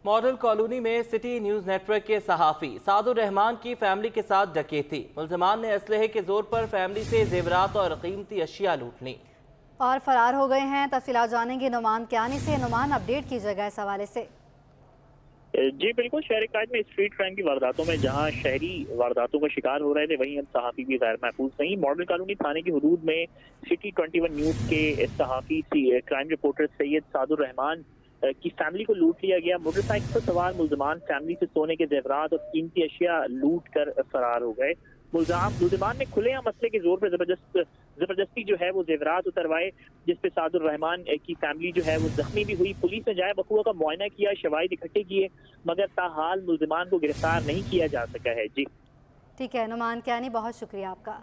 Model colony में city news network के सहाफ़ी सादुर रहमान की फैमिली के साथ डकैती। मुल्ज़िमान ने असलहे के जोर पर फैमिली से जेवरात और कीमती अशिया लूट ली और फरार हो गए हैं। तफसीलात जानेंगे नुमान कियानी से। नुमान, अपडेट कीजिएगा इस हवाले से। जी बिल्कुल, शहर कायद में स्ट्रीट क्राइम की वारदातों में जहां शहरी वारदातों का शिकार हो रहे थे, वहीं हम सहाफ़ी भी गैर महफूज नहीं। मॉडल कॉलोनी थाने की हदूद में सिटी 21 न्यूज़ के सहाफ़ी क्राइम रिपोर्टर सैयद सादुर रहमान की फैमिली को लूट लिया गया। मोटरसाइकिल पर सवार मुल्ज़िमान फैमिली से सोने के जेवरात और कीमती अशिया लूट कर फरार हो गए। मुल्ज़िमान ने खुलेआम मसले के जोर पर जबरदस्ती जो है वो जेवरात उतरवाए, जिस पे सादुर रहमान की फैमिली जो है वो जख्मी भी हुई। पुलिस ने जाए बखुआ का मुआयना किया, शवाहिद इकट्ठे किए, मगर ताहाल मुल्ज़िमान को गिरफ्तार नहीं किया जा सका है। जी ठीक है नुमान कियानी, बहुत शुक्रिया आपका।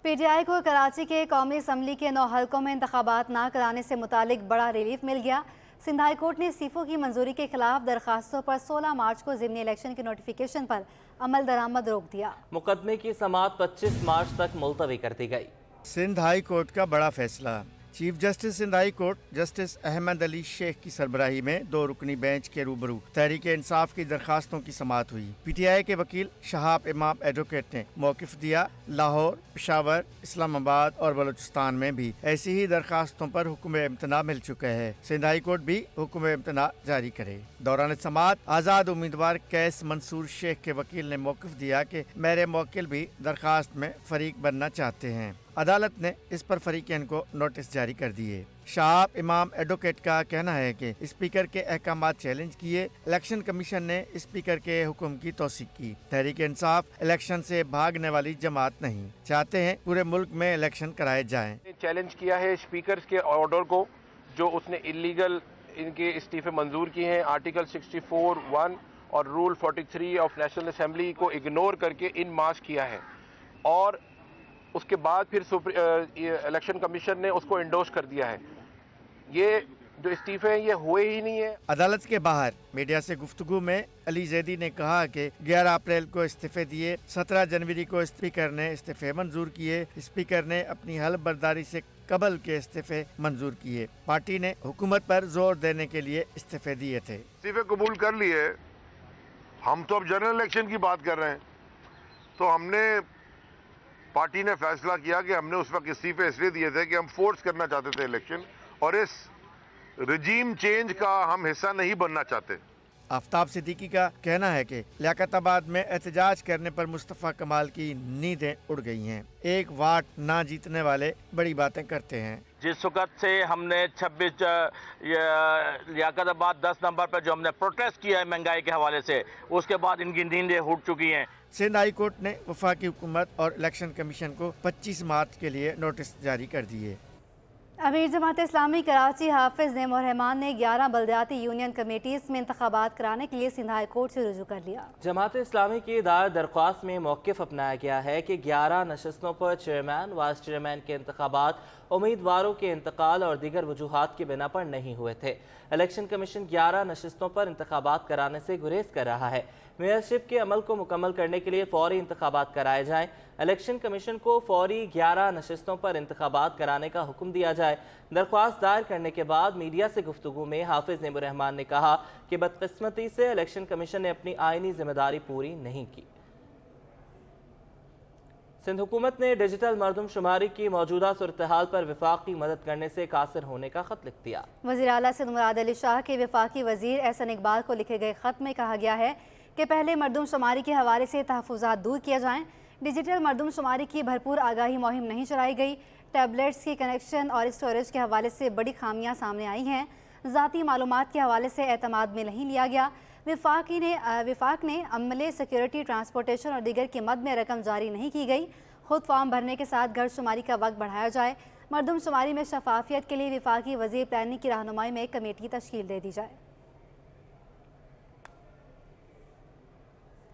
पीटीआई को कराची के कौमी असम्बली के 9 हलकों में इंतखाबात ना कराने से मुतालिक बड़ा रिलीफ मिल गया। सिंध हाई कोर्ट ने इस्तीफों की मंजूरी के खिलाफ दरखास्तों पर 16 मार्च को ज़िमनी इलेक्शन की नोटिफिकेशन पर अमल दरामद रोक दिया। मुकदमे की समाअत 25 मार्च तक मुलतवी कर दी गई। सिंध हाई कोर्ट का बड़ा फैसला। Chief justice Sindh high court justice Ahmed Ali Sheikh की सरबराही में 2 रुकनी बेंच के रूबरू तहरीक इंसाफ की दरखास्तों की समाअत हुई। पीटीआई के वकील शहाब इमाम एडवोकेट ने मौक़िफ़ दिया। लाहौर, पेशावर, इस्लामाबाद और बलूचिस्तान में भी ऐसी ही दरखास्तों पर हुक्म इम्तना मिल चुका है। सिंध हाई कोर्ट भी हुक्म इम्तना जारी करे। दौरान समाअत आज़ाद उम्मीदवार कैस मंसूर शेख के वकील ने मौक़िफ़ दिया कि मेरे मौकिल भी दरखास्त में फरीक बनना चाहते हैं। अदालत ने इस पर फरीकैन को नोटिस जारी कर दिए। शहाब इमाम एडवोकेट का कहना है कि स्पीकर के अहकामात चैलेंज किए। इलेक्शन कमीशन ने स्पीकर के हुक्म की तौसीक की। तहरीक इंसाफ इलेक्शन से भागने वाली जमात नहीं, चाहते हैं पूरे मुल्क में इलेक्शन कराए जाएं। चैलेंज किया है स्पीकर के ऑर्डर को, जो उसने इलीगल इनके इस्तीफे मंजूर किए हैं। आर्टिकल 64(1) और रूल 43 ऑफ नेशनल असेंबली को इग्नोर करके इन मार्च किया है, और उसके बाद फिर इलेक्शन कमीशन ने उसको इंडोर्स कर दिया है। ये जो इस्तीफे हैं ये हुए ही नहीं है। अदालत के बाहर मीडिया से गुफ्तगू में अली जैदी ने कहा कि 11 अप्रैल को इस्तीफे दिए, 17 जनवरी को स्पीकर ने इस्तीफे मंजूर किए। स्पीकर ने अपनी हल्फ बर्दारी से कबल के इस्तीफे मंजूर किए। पार्टी ने हुकूमत पर जोर देने के लिए इस्तीफे दिए थे। इस्तीफे कबूल कर लिए। हम तो अब जनरल इलेक्शन की बात कर रहे हैं, तो हमने पार्टी ने फैसला किया कि हमने उस वक्त इस्तीफे इसलिए दिए थे कि हम फोर्स करना चाहते थे इलेक्शन, और इस रजीम चेंज का हम हिस्सा नहीं बनना चाहते। आफ्ताब सिद्दीकी का कहना है कि लियाकताबाद में एहतजाज करने पर मुस्तफ़ा कमाल की नींदें उड़ गई हैं। 1 वाट ना जीतने वाले बड़ी बातें करते हैं। जिस वक्त से हमने 26 लियाकताबाद 10 नंबर पर जो हमने प्रोटेस्ट किया है महंगाई के हवाले से, उसके बाद इनकी नींदें उड़ चुकी हैं। सिंध हाई कोर्ट ने वफाकी हुकूमत और इलेक्शन कमीशन को 25 मार्च के लिए नोटिस जारी कर दिए। अमीर जमात इस्लामी कराची हाफिज नेमो रहमान ने 11 बल्दियाती यूनियन कमेटीज में इंतखाबात कराने के लिए सिंध हाई कोर्ट से रुजू कर लिया। जमात इस्लामी की दायर दरख्वास्त में मौक़िफ़ अपनाया गया है कि 11 नशस्तों पर चेयरमैन, वाइस चेयरमैन के इंतखाबात उम्मीदवारों के इंतकाल और दीगर वजूहात की बिना पर नहीं हुए थे। इलेक्शन कमीशन 11 नशस्तों पर इंतखाबात कराने से गुरेज कर रहा है। मेयरशिप के अमल को मुकम्मल करने के लिए फौरी इंतखाबात कराए जाएं। इलेक्शन कमीशन को फौरी 11 नशस्तों पर इंतखाबात कराने का हुक्म दिया जाए। दरख्वास्त दायर करने के बाद मीडिया से गुफ्तगू में हाफिज नेमो रहमान ने कहा कि बदकिस्मती से इलेक्शन कमीशन ने अपनी आईनी जिम्मेदारी पूरी नहीं की। सिंध हुकूमत ने डिजिटल मरदमशुमारी की मौजूदा सूरत-ए-हाल पर वफाकी मदद करने से कासिर होने का खत लिख दिया। वज़ीर आला सिंध मुराद अली शाह के वफाकी वज़ीर एहसन इकबाल को लिखे गए खत में कहा गया है कि पहले मरदमशुमारी के हवाले से तहफ़्फ़ुज़ात दूर किया जाएँ। डिजिटल मरदमशुमारी की भरपूर आगाही मुहिम नहीं चलाई गई। टैबलेट्स के कनेक्शन और स्टोरेज के हवाले से बड़ी खामियां सामने आई हैं। ज़ाती मालूमात के हवाले से एतमाद में नहीं लिया गया। विफाक ने अमले, सिक्योरिटी, ट्रांसपोर्टेशन और दीगर की मद में रकम जारी नहीं की गई। खुद फॉर्म भरने के साथ घर शुमारी का वक्त बढ़ाया जाए। मरदमशुमारी में शफाफियत के लिए विफाकी वज़ीर प्लानिंग की रहनुमाई में एक कमेटी तश्कील दे दी जाए।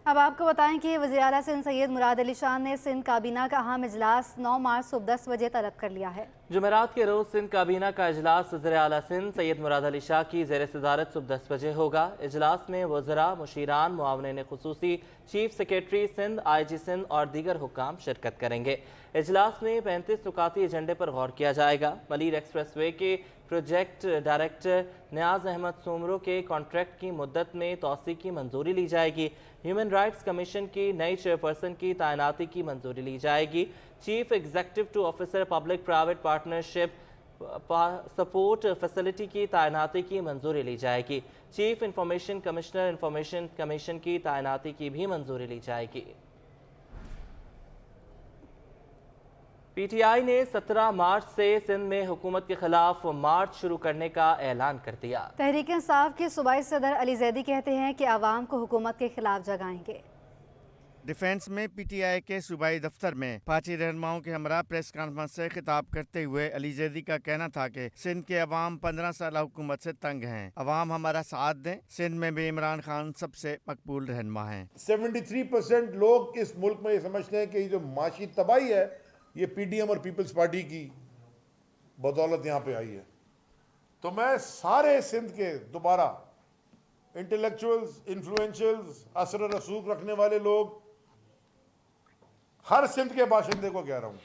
अब आपको बताएं कि वज़ीर आला सिंध सैयद मुराद अली शाह ने सिंध काबीना का अहम इजलास 9 मार्च सुबह 10 बजे तलब कर लिया है। جمعرات کے روز سندھ کابینہ کا اجلاس صدر اعلیٰ سندھ سید مراد علی شاہ کی زیر صدارت صبح 10 بجے ہوگا۔ اجلاس میں وزراء، مشیران، معاونین خصوصی، چیف سیکریٹری سندھ، آئی جی سندھ اور دیگر حکام شرکت کریں گے۔ اجلاس میں 35 نکاتی ایجنڈے پر غور کیا جائے گا۔ ملیر ایکسپریس وے کے پروجیکٹ ڈائریکٹر نیاز احمد سومرو کے کانٹریکٹ کی مدت میں توسیع کی منظوری لی جائے گی۔ ہیومن رائٹس کمیشن کی نئی چیئرپرسن کی تعیناتی کی منظوری لی جائے گی۔ Chief executive to officer public private partnership support facility کی تعیناتی کی منظوری لی جائے گی۔ Chief information commissioner information commission کی تعیناتی کی بھی منظوری لی جائے گی۔ پی ٹی آئی نے 17 مارچ سے سندھ میں حکومت کے خلاف مارچ شروع کرنے کا اعلان کر دیا۔ تحریک انصاف کے صوبائی صدر علی زیدی کہتے ہیں کہ عوام کو حکومت کے خلاف جگائیں گے۔ ڈیفنس میں پی ٹی آئی کے صوبائی دفتر میں پارٹی رہنماؤں کے ہمراہ پریس کانفرنس سے خطاب کرتے ہوئے علی زیدی کا کہنا تھا کہ سندھ کے عوام 15 سالہ حکومت سے تنگ ہیں۔ عوام ہمارا ساتھ دیں۔ سندھ میں بھی عمران خان سب سے مقبول رہنما ہیں۔ 73% لوگ اس ملک میں یہ سمجھتے ہیں کہ یہ جو معاشی تباہی ہے یہ پی ڈی ایم اور پیپلز پارٹی کی بدولت یہاں پہ آئی ہے۔ تو میں سارے سندھ کے دوبارہ انٹلیکچوئلز، انفلوئنشلز، اثر و رسوخ رکھنے والے لوگ، ہر سندھ کے باشندے کو کہہ رہا ہوں،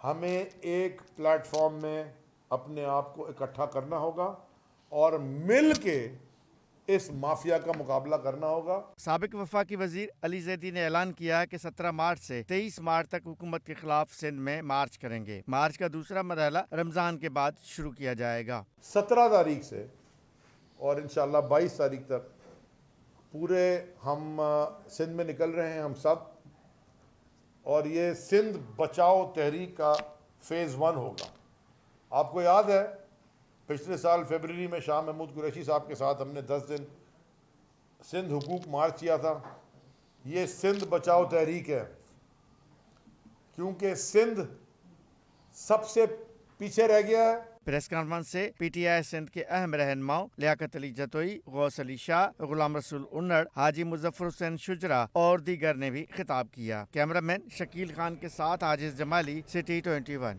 ہمیں ایک پلیٹ فارم میں اپنے آپ کو اکٹھا کرنا ہوگا اور مل کے اس مافیا کا مقابلہ کرنا ہوگا۔ سابق وفاقی وزیر علی زیدی نے اعلان کیا کہ 17 مارچ سے 23 مارچ تک حکومت کے خلاف سندھ میں مارچ کریں گے۔ مارچ کا دوسرا مرحلہ رمضان کے بعد شروع کیا جائے گا۔ 17 تاریخ سے اور انشاءاللہ 22 تاریخ تک پورے ہم سندھ میں نکل رہے ہیں ہم سب، اور یہ سندھ بچاؤ تحریک کا فیز 1 ہوگا۔ آپ کو یاد ہے پچھلے سال فیبرری میں شاہ محمود قریشی صاحب کے ساتھ ہم نے 10 دن سندھ حقوق مارچ کیا تھا۔ یہ سندھ بچاؤ تحریک ہے، کیونکہ سندھ سب سے پیچھے رہ گیا ہے۔ پریس کانفرنس سے پی ٹی آئی سندھ کے اہم رہنماؤں لیاقت علی جتوئی، غوث علی شاہ، غلام رسول انڑ، حاجی مظفر حسین شجرا اور دیگر نے بھی خطاب کیا۔ کیمرہ مین شکیل خان کے ساتھ عاجز جمالی، سٹی 21۔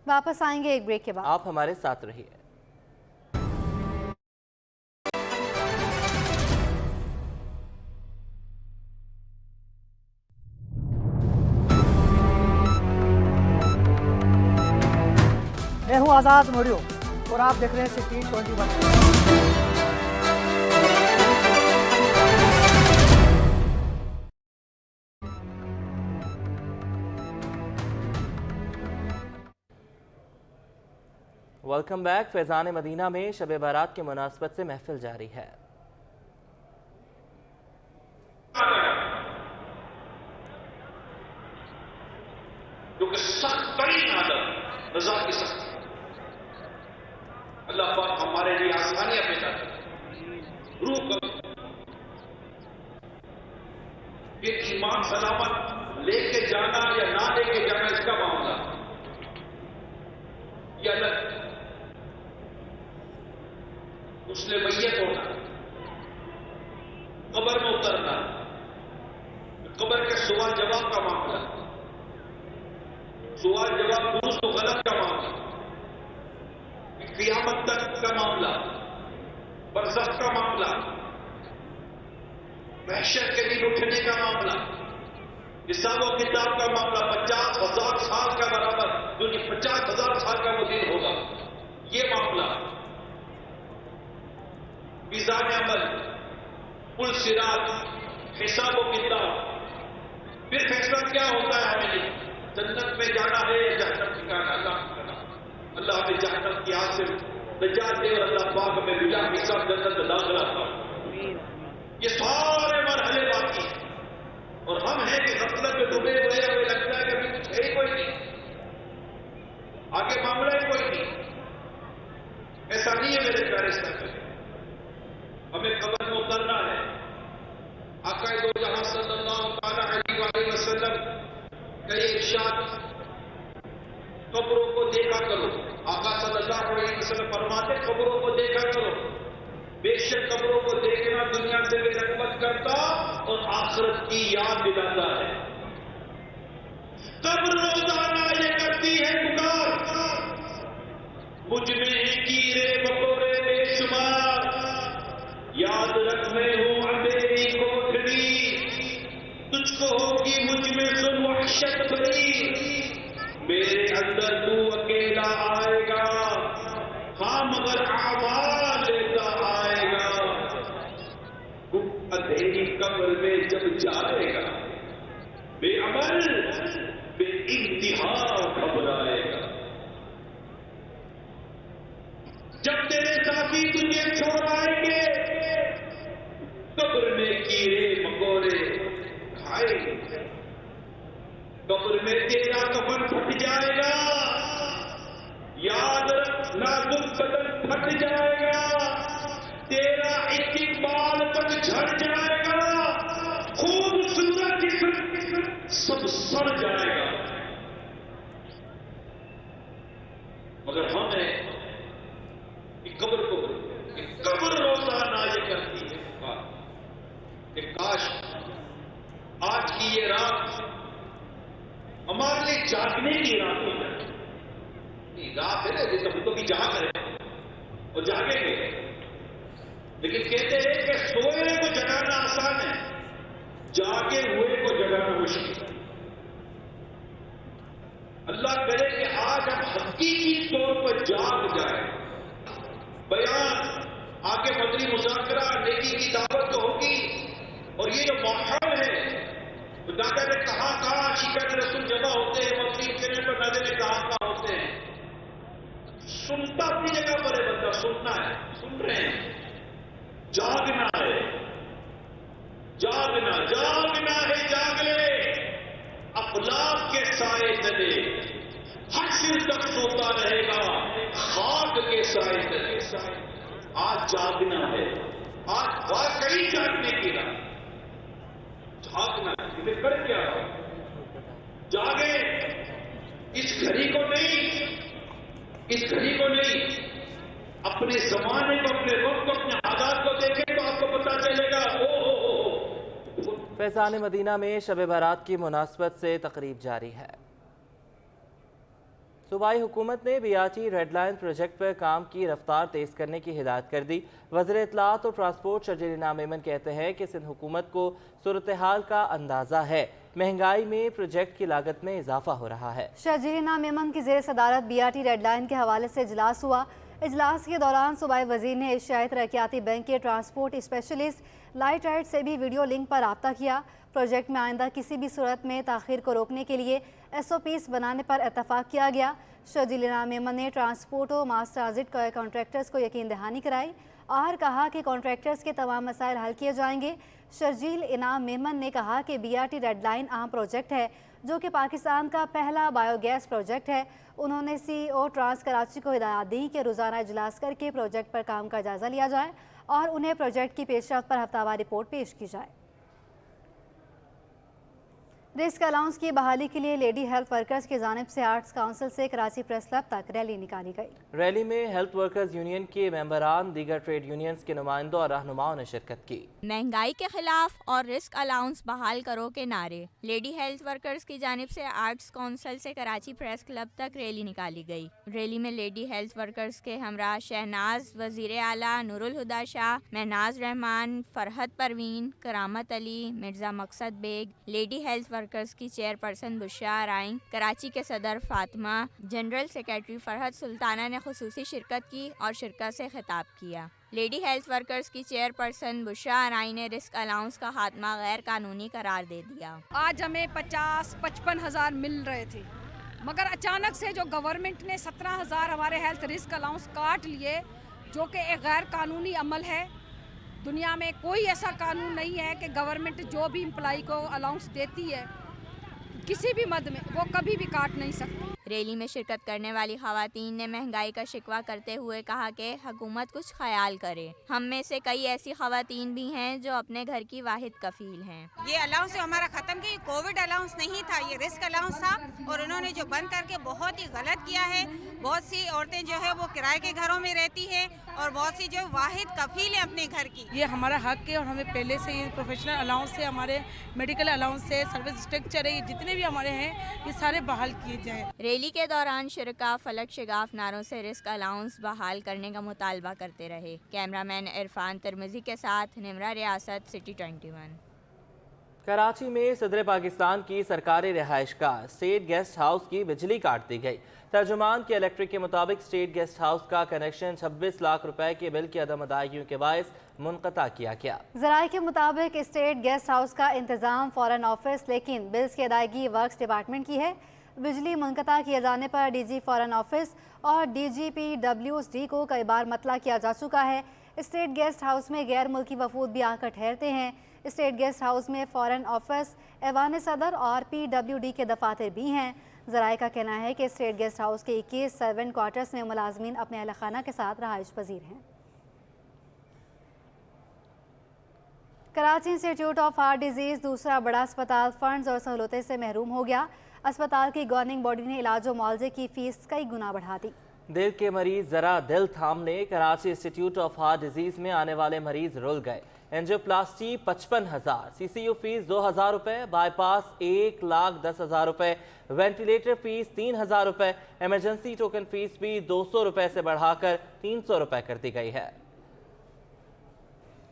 واپس آئیں گے ایک بریک کے بعد۔ آپ ہمارے ساتھ رہیے۔ میں ہوں آزاد موریو اور آپ دیکھ رہے ہیں city 21۔ Welcome back. Faizan Madina میں شب بارات کے مناسبت سے محفل جاری ہے۔ کیونکہ سخت ترین عادت رضا کی سختی، اللہ پاک ہمارے لیے آسانیاں پیدا کرے، روح کو پھر ایمان سلامت لے کے جانا یا نہ لے کے جانا اس کا معاملہ یہ الگ۔ اس نے میت ہونا، قبر میں اترنا، قبر کے سوال جواب کا معاملہ، سوال جواب درست و غلط کا معاملہ، قیامت تک کا معاملہ، برزخ کا معاملہ، محشر کے دن اٹھنے کا معاملہ، حساب و کتاب کا معاملہ، 50,000 سال کا برابر، جو 50,000 سال کا وہ دن ہوگا، یہ معاملہ، میزان عمل، پل صراط، حساب و کتاب، پھر فیصلہ کیا ہوتا ہے ہمیں، جنت میں جانا ہے یا جہنم ٹھکانا، اللہ ہمیں جہنم کی آگ سے نجات دے اور اللہ پاک ہمیں بلا حساب جنت میں داخلہ فرمائے۔ یہ سارے مرحلے باقی ہیں اور ہم ہیں کہ غفلت میں ڈوبے ہوئے ہمیں لگتا ہے کہ ابھی کچھ ہے ہی کوئی نہیں، آگے معاملہ ہی کوئی نہیں۔ ایسا نہیں ہے میرے پیارے ساتھی، ہمیں قبر میں اترنا ہے۔ آقا دو جہاں صلی اللہ علیہ وسلم کا یہ ارشاد، قبروں کو دیکھا کرو۔ آقا صلی اللہ علیہ وسلم فرماتے قبروں کو دیکھا کرو، بے شک قبروں کو دیکھنا دنیا سے بے رغبت کرتا اور آخرت کی یاد دلاتا ہے۔ قبر روزانہ یہ کرتی ہے پکار، मुझ में है कीड़े मकोड़े बेशुमार, याद रख मैं हूं अंधेरी कोठरी, तुझको होगी मुझ में सुन वहशत भरी, मेरे अंदर तू अकेला आएगा, हाँ मगर आवाज लेता आएगा, अंधेरी कब्र में जब जाएगा, बेअमल बेइंतिहा घबराएगा। जब तेरे साथी तुझे छोड़ आएंगे, कब्र में कीड़े मकोड़े खाएंगे, कब्र में तेरा कफन फट जाएगा, याद रख नाजुक बदन फट जाएगा, तेरा इस्तिकबाल तक झड़ जाएगा, खूबसूरत जिस्म सब सड़ जाएगा। मगर हमें कब्र रोजाना ये करती है कि काश आज की ये रात हमारे लिए जागने की रात हो जाए। रात है ना, जैसे हम तो भी जाग रहे हैं और जागेंगे, लेकिन कहते हैं कि सोए को जगाना आसान है, जागे हुए को जगाना मुश्किल है। अल्लाह करे कि आज हम हकीकी तौर पर जाग जाए। बयान आगे मदनी मुज़ाकरा नेकी की दावत तो होगी, और ये जो माहौल है, तो दादा ने कहा शिकार रसूल जमा होते हैं, मदनी चैनल पर दादा ने कहा होते हैं, सुनता अपनी जगह पर है, बंदा सुनना है, सुन रहे हैं, जागना है, जागना जागना है, जाग ले, अफलाक के साए तले हश्र तक सोता रहेगा, खाक के साए तले। आज जागना है, आज वाकई जागने की रात, जागना है। इन्हें कर क्या जागे, इस घड़ी को नहीं, इस घड़ी को नहीं, अपने जमाने को, अपने वक्त को, अपने आजाद को देखें तो आपको पता चलेगा। ओ फैज़ान मदीना में शब बारात की मुनासबत से तकरीब जारी है। सूबाई हुकूमत ने बीआरटी रेड लाइन प्रोजेक्ट पर काम की रफ्तार तेज़ करने की हिदायत कर दी। वज़ीर इत्तलात और ट्रांसपोर्ट शर्जील इनाम मेमन कहते हैं कि सिंध हुकूमत को सूरत हाल का अंदाज़ा है, महंगाई में प्रोजेक्ट की लागत में इजाफा हो रहा है। शर्जील इनाम मेमन की ज़ेर सदारत बीआरटी रेड लाइन के हवाले से इजलास हुआ। इजलास के दौरान सूबाई वज़ीर ने एशियाई तरक्याती बैंक के ट्रांसपोर्ट स्पेशलिस्ट लाइट राइड से भी वीडियो लिंक पर राब्ता किया। प्रोजेक्ट में आइंदा किसी भी सूरत में ताख़ीर को रोकने के लिए SOPs बनाने पर इत्तफाक किया गया। शर्जील इनाम मेमन ने ट्रांसपोर्ट और मास ट्रांजिट कॉन्ट्रैक्टर्स को यकीन दहानी कराई और कहा कि कॉन्ट्रैक्टर्स के तमाम मसाइल हल किए जाएंगे। शर्जील इनाम मेमन ने कहा कि बीआरटी रेड लाइन अहम प्रोजेक्ट है जो कि पाकिस्तान का पहला बायोगैस प्रोजेक्ट है। उन्होंने CEO ट्रांस कराची को हिदायत दी कि रोज़ाना इजलास करके प्रोजेक्ट पर काम का जायज़ा लिया जाए और उन्हें प्रोजेक्ट की पेशरफ्त पर हफ्तावार रिपोर्ट पेश की जाए। रिस्क अलाउंस की बहाली के लिए लेडी हेल्थ वर्कर्स की जानिब से आर्ट्स काउंसिल से कराची प्रेस क्लब तक रैली निकाली गई। रैली में हेल्थ वर्कर्स यूनियन के मेंबरान, दीगर ट्रेड यूनियंस के नुमाइंदों और रहनुमाओं ने शिरकत की। महंगाई के खिलाफ और रिस्क अलाउंस बहाल करो के नारे लेडी हेल्थ वर्कर्स की जानिब से आर्ट्स काउंसिल से कराची प्रेस क्लब तक रैली निकाली गई। रैली में लेडी हेल्थ वर्कर्स के हमरा शहनाज, वजीर आला नूरुल हुदा शाह, महनाज रहमान, फरहत परवीन, करामत अली, मिर्जा मकसद बेग, लेडी हेल्थ वर्कर्स की चेयरपर्सन बुशरा आराइन, कराची के सदर फातिमा, जनरल सेक्रेटरी फरहत सुल्ताना ने खुसूसी शिरकत की और शिरकत से खिताब किया। लेडी हेल्थ वर्कर्स की चेयरपर्सन बुशरा आराइन ने रिस्क अलाउंस का खात्मा गैर कानूनी करार दे दिया। आज हमें 50-55 हज़ार मिल रहे थे, मगर अचानक से जो गवर्नमेंट ने 17,000 हमारे हेल्थ रिस्क अलाउंस काट लिए, जो कि एक गैर कानूनी अमल है। दुनिया में कोई ऐसा कानून नहीं है कि गवर्नमेंट जो भी एम्प्लॉय को अलाउंस देती है किसी भी मद में वो कभी भी काट नहीं सकती। रैली में शिरकत करने वाली खवातीन ने महंगाई का शिकवा करते हुए कहा कि हुकूमत कुछ ख्याल करे। हम में से कई ऐसी खवातीन भी हैं जो अपने घर की वाहिद कफील हैं। ये अलाउंस हमारा ख़त्म किया, कोविड अलाउंस नहीं था, ये रिस्क अलाउंस था और उन्होंने जो बंद करके बहुत ही गलत किया है। बहुत सी औरतें जो है वो किराए के घरों में रहती है और बहुत सी जो वाहिद कफील है अपने घर की। ये हमारा हक है और हमें पहले से ये प्रोफेशनल अलाउंस है, हमारे मेडिकल अलाउंस है, सर्विस स्ट्रक्चर है, ये जितने भी हमारे हैं ये सारे बहाल किए जाएं। रैली के दौरान शुरका फलक शिगाफ नारों से रिस्क अलाउंस बहाल करने का मुतालबा करते रहे। कैमरामैन इरफान तिरमिजी के साथ निमरा रियासत, सिटी 21। कराची में सदर पाकिस्तान की सरकारी रिहाइशगाह स्टेट गेस्ट हाउस की बिजली काट दी गई। तर्जुमान के इलेक्ट्रिक के मुताबिक स्टेट गेस्ट हाउस का कनेक्शन 26 लाख रुपए के बिल की अदम अदायगियों के बायस मुनक़ता किया गया। ज़राए के मुताबिक स्टेट गेस्ट हाउस का इंतज़ाम फॉरेन ऑफिस, लेकिन बिल्स की अदायगी वर्क्स डिपार्टमेंट की है। बिजली मुनक़ता किए जाने पर DG फॉरेन ऑफिस और DGPWD को कई बार मतला किया जा चुका है। स्टेट गेस्ट हाउस में गैर मुल्की वफूद भी आकर ठहरते हैं। स्टेट गेस्ट हाउस में फॉरेन ऑफिस, ऐवान सदर और PWD के दफातर भी हैं। ज़राए का कहना है कि स्टेट गेस्ट हाउस के 21 सर्वेंट क्वार्टर्स में मुलाजमीन अपने अहल खाना के साथ रहाइश पजीर हैं। Karachi institute of heart disease दूसरा बड़ा अस्पताल फंड्स और सहूलतें से महरूम हो गया। अस्पताल की गवर्निंग बॉडी ने इलाज और मुआवजे की फीस कई गुना बढ़ा दी। दिल के मरीज जरा दिल थामने Karachi institute of heart disease में आने वाले मरीज रुल गए। एंजियोप्लास्टी 55,000, CCU फीस 2,000 रुपए, बाईपास 1,10,000 रुपए, वेंटिलेटर फीस 3,000 रुपए, इमरजेंसी टोकन फीस भी 200 रुपए से बढ़ाकर 300 रुपए कर दी गई है।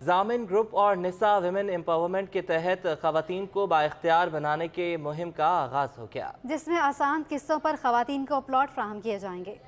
जामिन ग्रुप और निसा विमेन एम्पावरमेंट के तहत खवातीन को बाइख्तियार बनाने के मुहिम का आगाज हो गया, जिसमें आसान किस्तों पर खवातीन को प्लॉट फ्राहम किए जाएंगे।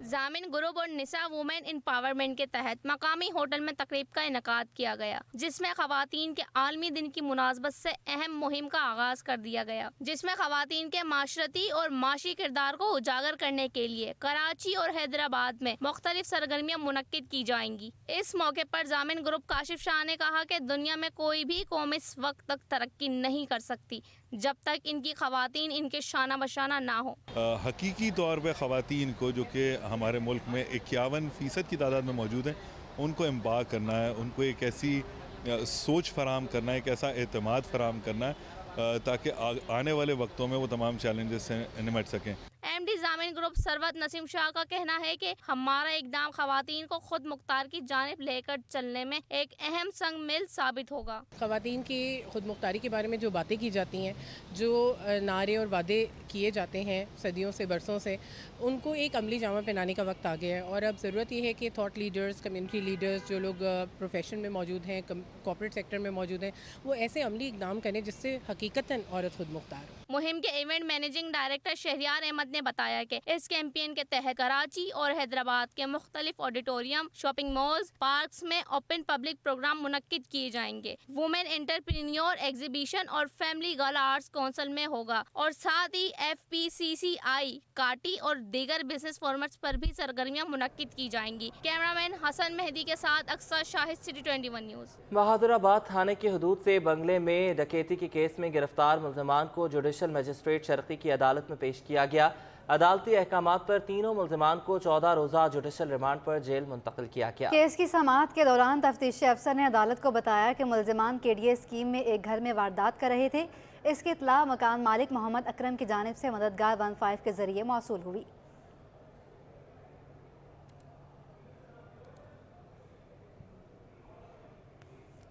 जामिन ग्रुप और निसा वुमेन एम्पावरमेंट के तहत मकामी होटल में तकरीब का इनकाद किया गया, जिसमें खवातीन के आलमी दिन की मुनासबत से अहम मुहिम का आगाज कर दिया गया, जिसमें खवातीन के माशरती और माशी किरदार को उजागर करने के लिए कराची और हैदराबाद में मुख्तलिफ सरगर्मियाँ मुनक्किद की जाएंगी। इस मौके पर जामिन ग्रुप काशिफ शाह ने कहा कि दुनिया में कोई भी कौम इस वक्त तक तरक्की नहीं कर सकती जब तक इनकी खवातीन इनके शाना बशाना ना हो। हकीकी तौर पे खवातीन को जो कि हमारे मुल्क में 51% की तादाद में मौजूद हैं, उनको एम्पावर करना है, उनको एक ऐसी सोच फराहम करना है, एक ऐसा एतमाद फराहम करना है ताकि आने वाले वक्तों में वो तमाम चैलेंजेस से निमट सकें। MD जामिन ग्रुप सरवत नसीम शाह का कहना है कि हमारा इकदाम खवातीन को खुद मुख्तार की जानिब लेकर चलने में एक अहम संग मिल साबित होगा। खवातीन की खुद मुख्तारी के बारे में जो बातें की जाती हैं, जो नारे और वादे किए जाते हैं सदियों से बरसों से, उनको एक अमली जामा पहनाने का वक्त आ गया है। और अब ज़रूरत यह है कि थॉट लीडर्स, कम्युनिटी लीडर्स, जो लोग प्रोफेशन में मौजूद हैं, कॉर्पोरेट सेक्टर में मौजूद हैं, वो ऐसे अमली इकदाम करें जिससे हकीकतन औरत खुद मुख्तार हो। मुहिम के event managing director Shahryar Ahmed ने बताया कि इस कैंपेन के तहत कराची और हैदराबाद के मुख्तलिफ ऑडिटोरियम, शॉपिंग मॉल्स, पार्क्स में ओपन पब्लिक प्रोग्राम मुनक्किद किए जाएंगे। वुमेन एंटरप्रेन्योर एग्जीबिशन और फैमिली गर्ल आर्ट्स काउंसिल में होगा और साथ ही FPCCI, काटी और दीगर बिजनेस फॉर्मेट्स पर भी सरगर्मियां मुनक्किद की जाएंगी। कैमरामैन हसन मेहदी के साथ अक्सर शाहिद, सिटी 21 न्यूज़। बहादुराबाद थाने की हदूद से बंगले में डकैती के केस में गिरफ्तार मुल्जिमान को जुडिशल मजिस्ट्रेट शर्की की अदालत में पेश किया गया। अदालती अहकामात पर तीनों मुल्जिमान को 14 रोज़ा जुडिशल रिमांड पर जेल मुंतकिल किया गया। केस की समाअत के दौरान तफ्तीशी अफसर ने अदालत को बताया कि मुल्जिमान KDA स्कीम में एक घर में वारदात कर रहे थे। इसकी इत्तला मकान मालिक मोहम्मद अकरम की जानिब से मददगार 15 के जरिए मौसूल हुई।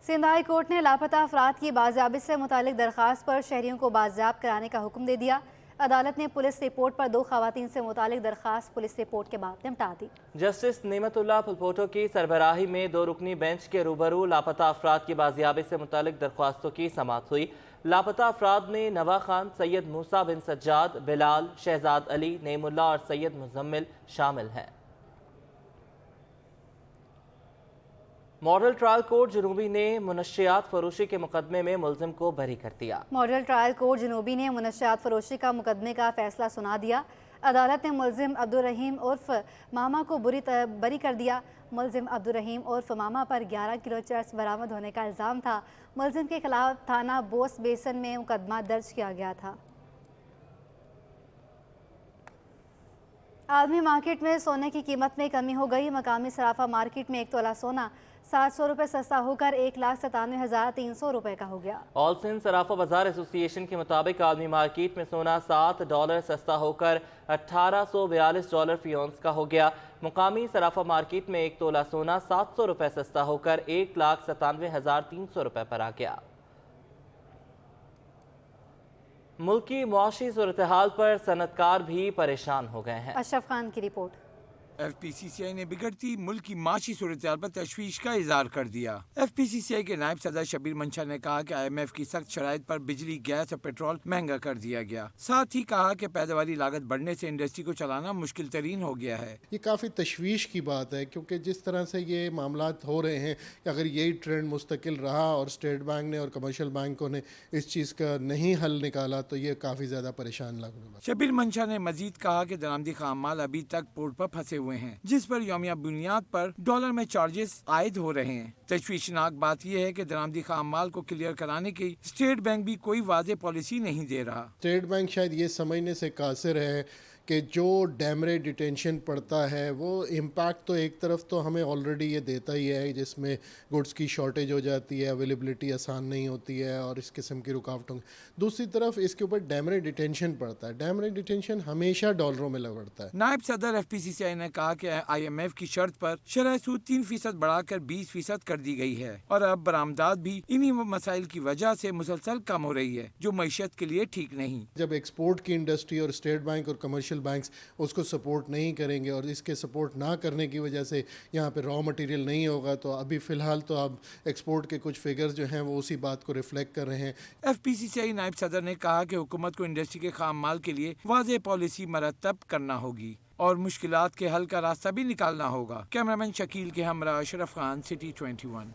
सिंध हाई कोर्ट ने लापता अफराद की बाजियाबी से मुतालिक दरख्वास्त पर शहरियों को बाजियाब कराने का हुक्म दे दिया। अदालत ने पुलिस रिपोर्ट पर 2 खवातीन से मुतालिक दरख्वास्त पुलिस रिपोर्ट के बाद निपटा दी। जस्टिस नेमतुल्लाह फुलपोटो की सरबराही में 2 रुकनी बेंच के रूबरू लापता अफराद की बाजियाबी से मुतालिक दरख्वास्तों की समाअत हुई। लापता अफराद में नवा खान, सैयद मूसा बिन सज्जाद, बिलाल, शहजाद अली, नेमुल्ला और सैयद मुजम्मिल शामिल हैं। मॉडल ट्रायल कोर्ट जनूबी ने मुनशियात फरोशी के मुकदमे में मुलजिम को बरी कर दिया। मॉडल ट्रायल कोर्ट जनूबी ने मुनशियात फरोशी का मुकदमे का फैसला सुना दिया। अदालत ने मुलजिम अब्दुल रहीम उर्फ मामा को बरी कर दिया। मुलजिम अब्दुल रहीम उर्फ मामा पर 11 किलो चरस बरामद होने का इल्ज़ाम था। मुलजिम के खिलाफ थाना बोस बेसन में मुकदमा दर्ज किया गया था। عالمی مارکیٹ میں سونے کی قیمت میں کمی ہو گئی. مقامی صرافہ مارکیٹ میں 1 تولہ سونا 700 روپے سستا ہو کر 1,97,300 روپے کا ہو گیا. آل سندھ صرافہ بازار ایسوسی ایشن کے مطابق عالمی مارکیٹ میں سونا $7 سستا ہو کر $1,842 فی اونس کا ہو گیا. مقامی صرافہ مارکیٹ میں 1 تولہ سونا 700 روپے سستا ہو کر 1,97,300 روپے پر آ گیا. ملک کی معاشی صورتحال پر صنعت کار بھی پریشان ہو گئے ہیں. اشرف خان کی رپورٹ. ایف پی سی سی آئی نے بگڑتی ملک کی معاشی صورتحال پر تشویش کا اظہار کر دیا. ایف پی سی سی آئی کے نائب صدر شبیر منشا نے کہا کہ IMF کی سخت شرائط پر بجلی، گیس اور پیٹرول مہنگا کر دیا گیا. ساتھ ہی کہا کہ پیداواری لاگت بڑھنے سے انڈسٹری کو چلانا مشکل ترین ہو گیا ہے. یہ کافی تشویش کی بات ہے کیونکہ جس طرح سے یہ معاملات ہو رہے ہیں کہ اگر یہی ٹرینڈ مستقل رہا اور اسٹیٹ بینک نے اور کمرشل بینکوں نے اس چیز کا نہیں حل نکالا تو یہ کافی زیادہ پریشان لگنے والا. شبیر منشا نے مزید کہا کہ درآمدی خام مال ابھی تک پورٹ پر پھنسے ہوئے ہیں جس پر یومیہ بنیاد پر ڈالر میں چارجز عائد ہو رہے ہیں. تشویشناک بات یہ ہے کہ درآمدی خام مال کو کلیئر کرانے کی اسٹیٹ بینک بھی کوئی واضح پالیسی نہیں دے رہا. اسٹیٹ بینک شاید یہ سمجھنے سے قاصر ہے کہ جو ڈیمریج ڈیٹینشن پڑتا ہے وہ امپیکٹ تو ایک طرف تو ہمیں آلریڈی یہ دیتا ہی ہے جس میں گڈس کی شارٹیج ہو جاتی ہے، اویلیبلٹی آسان نہیں ہوتی ہے اور اس قسم کی رکاوٹوں. دوسری طرف اس کے اوپر ڈیمریج ڈیٹینشن پڑتا ہے. ڈیمریج ڈیٹینشن ہمیشہ ڈالروں میں لگتا ہے. نائب صدر ایف پی سی سی آئی نے کہا کہ IMF کی شرط پر شرح سود 3% بڑھا کر 20% کر دی گئی ہے اور اب برآمدات بھی انہی مسائل کی وجہ سے مسلسل کم ہو رہی ہے جو معیشت کے لیے ٹھیک نہیں. جب ایکسپورٹ کی انڈسٹری اور اسٹیٹ بینک اور کمرشل بینکس اس کو سپورٹ نہیں کریں گے اور اس کے سپورٹ نہ کرنے کی وجہ سے یہاں پہ را مٹیریل نہیں ہوگا تو ابھی فی الحال تو اب ایکسپورٹ کے کچھ فگرز جو ہیں وہ اسی بات کو ریفلیکٹ کر رہے ہیں. ایف پی سی سی آئی نائب صدر نے کہا کہ حکومت کو انڈسٹری کے خام مال کے لیے واضح پالیسی مرتب کرنا ہوگی اور مشکلات کے حل کا راستہ بھی نکالنا ہوگا. کیمرامین شکیل کے ہمراہ Ashraf Khan, city 21.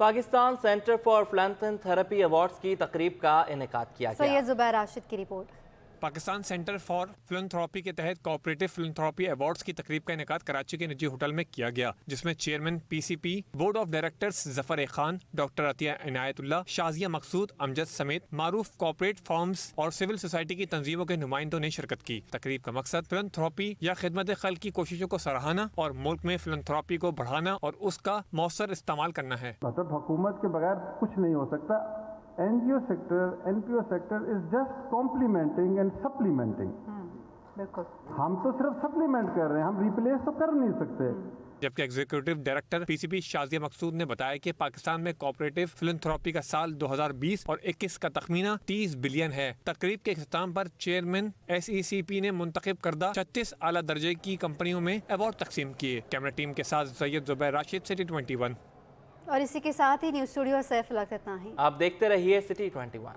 Pakistan centre for philanthropy awards کی تقریب کا انعقاد کیا گیا. سید زبیر راشد کی رپورٹ. پاکستان سینٹر فار فلانتھراپی کے تحت کوآپریٹو فلانتھراپی ایوارڈز کی تقریب کا انعقاد کراچی کے نجی ہوٹل میں کیا گیا جس میں chairman PCP board of directors Zafar Khan, doctor Atiya Inayat Ullah, Shazia Maqsood, Amjad سمیت معروف کوآپریٹ فرمز اور سول سوسائٹی کی تنظیموں کے نمائندوں نے شرکت کی. تقریب کا مقصد فلانتھراپی یا خدمت خلق کی کوششوں کو سراہنا اور ملک میں فلانتھراپی کو بڑھانا اور اس کا مؤثر استعمال کرنا ہے. مطلب حکومت کے بغیر کچھ نہیں ہو سکتا. NGO sector, NPO sector is just complementing and supplementing. ہم تو صرف سپلیمنٹ کر رہے ہیں، ہم ریپلیس تو کر نہیں سکتے. جبکہ ایگزیکٹو ڈائریکٹر PCP شازیہ مقصود نے بتایا کہ پاکستان میں کوآپریٹو فلانتھراپی کا سال 2020 اور 21 کا تخمینہ 30 بلین ہے. تقریب کے اختتام پر چیئرمین SECP نے منتخب کردہ 36 اعلیٰ درجے کی کمپنیوں میں ایوارڈ تقسیم کیے. کیمرہ ٹیم کے ساتھ سید زبیر راشد، سٹی 21. اور اسی کے ساتھ ہی نیوز اسٹوڈیو سیف لاکت نہ ہی. آپ دیکھتے رہیے سٹی 21.